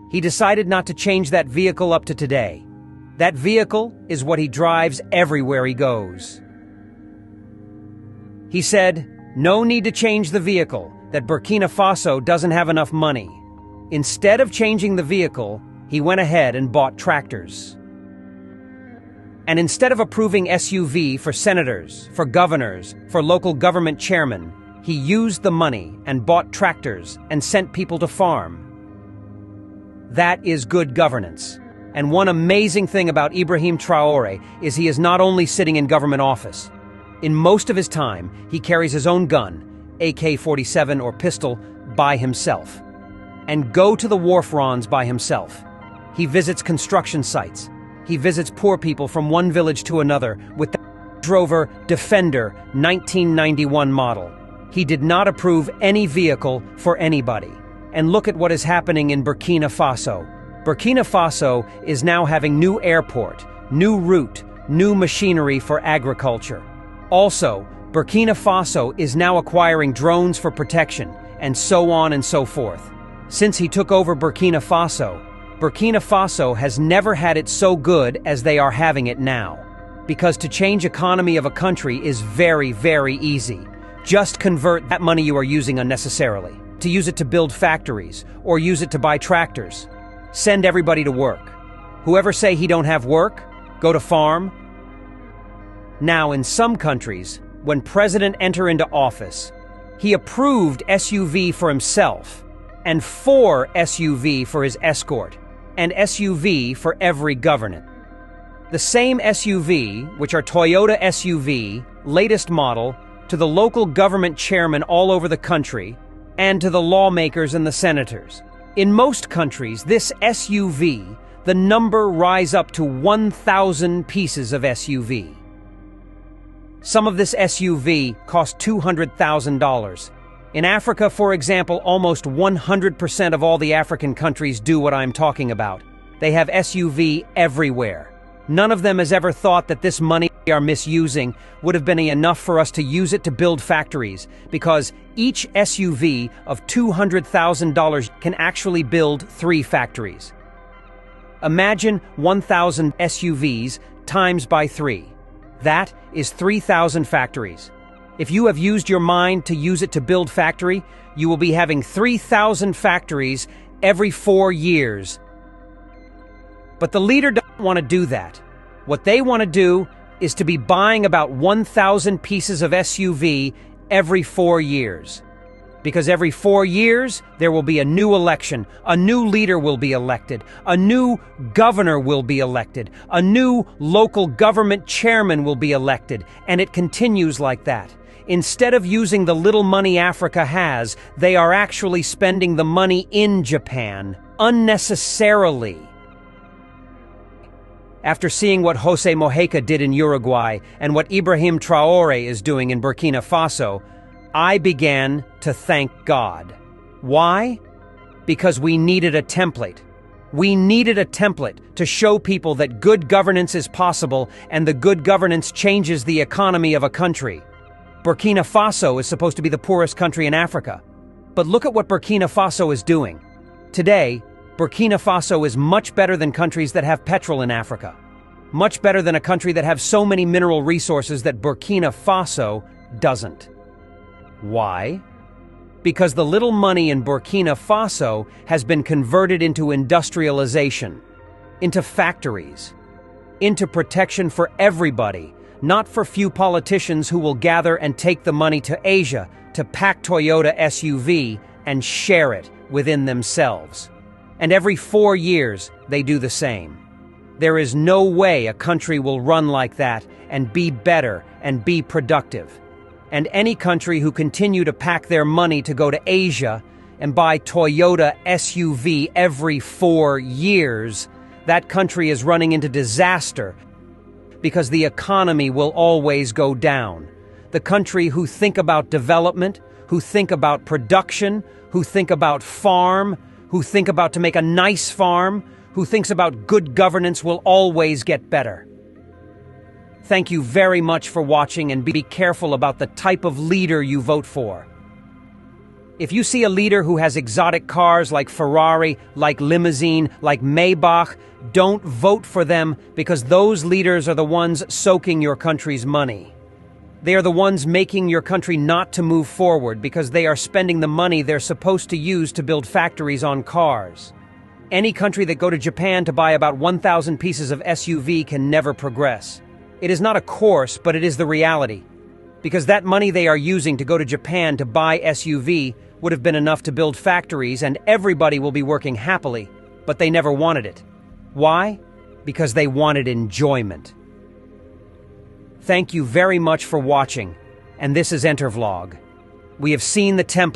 He decided not to change that vehicle up to today. That vehicle is what he drives everywhere he goes. He said, no need to change the vehicle, that Burkina Faso doesn't have enough money. Instead of changing the vehicle, he went ahead and bought tractors. And instead of approving SUV for senators, for governors, for local government chairmen, he used the money and bought tractors and sent people to farm. That is good governance. And one amazing thing about Ibrahim Traoré is he is not only sitting in government office. In most of his time, he carries his own gun, AK-47 or pistol, by himself, and go to the war fronts by himself. He visits construction sites. He visits poor people from one village to another with the Rover Defender 1991 model. He did not approve any vehicle for anybody. And look at what is happening in Burkina Faso. Burkina Faso is now having new airport, new route, new machinery for agriculture. Also, Burkina Faso is now acquiring drones for protection, and so on and so forth. Since he took over Burkina Faso has never had it so good as they are having it now. Because to change economy of a country is very, very easy. Just convert that money you are using unnecessarily, to use it to build factories, or use it to buy tractors. Send everybody to work. Whoever say he don't have work, go to farm. Now, in some countries, when president enter into office, he approved SUV for himself, and 4 SUV for his escort, and SUV for every government. The same SUV, which are Toyota SUV, latest model, to the local government chairman all over the country, and to the lawmakers and the senators. In most countries, this SUV, the number rise up to 1,000 pieces of SUV. Some of this SUV cost $200,000. In Africa, for example, almost 100% of all the African countries do what I'm talking about. They have SUV everywhere. None of them has ever thought that this money we are misusing would have been enough for us to use it to build factories, because each SUV of $200,000 can actually build 3 factories. Imagine 1,000 SUVs times by 3. That is 3,000 factories. If you have used your mind to use it to build factory, you will be having 3,000 factories every 4 years. But the leader doesn't want to do that. What they want to do is to be buying about 1,000 pieces of SUV every 4 years. Because every 4 years, there will be a new election, a new leader will be elected, a new governor will be elected, a new local government chairman will be elected, and it continues like that. Instead of using the little money Africa has, they are actually spending the money in Japan, unnecessarily. After seeing what José Mojica did in Uruguay and what Ibrahim Traoré is doing in Burkina Faso, I began to thank God. Why? Because we needed a template. We needed a template to show people that good governance is possible and the good governance changes the economy of a country. Burkina Faso is supposed to be the poorest country in Africa. But look at what Burkina Faso is doing. Today, Burkina Faso is much better than countries that have petrol in Africa. Much better than a country that have so many mineral resources that Burkina Faso doesn't. Why? Because the little money in Burkina Faso has been converted into industrialization, into factories, into protection for everybody, not for few politicians who will gather and take the money to Asia to pack Toyota SUV and share it within themselves. And every 4 years, they do the same. There is no way a country will run like that and be better and be productive. And any country who continue to pack their money to go to Asia and buy Toyota SUV every 4 years, that country is running into disaster because the economy will always go down. The country who think about development, who think about production, who think about farm, who think about to make a nice farm, who thinks about good governance will always get better. Thank you very much for watching, and be careful about the type of leader you vote for. If you see a leader who has exotic cars like Ferrari, like limousine, like Maybach, don't vote for them because those leaders are the ones soaking your country's money. They are the ones making your country not to move forward because they are spending the money they're supposed to use to build factories on cars. Any country that go to Japan to buy about 1,000 pieces of SUV can never progress. It is not a course, but it is the reality. Because that money they are using to go to Japan to buy SUV would have been enough to build factories and everybody will be working happily, but they never wanted it. Why? Because they wanted enjoyment. Thank you very much for watching, and this is Entervlog. We have seen the template.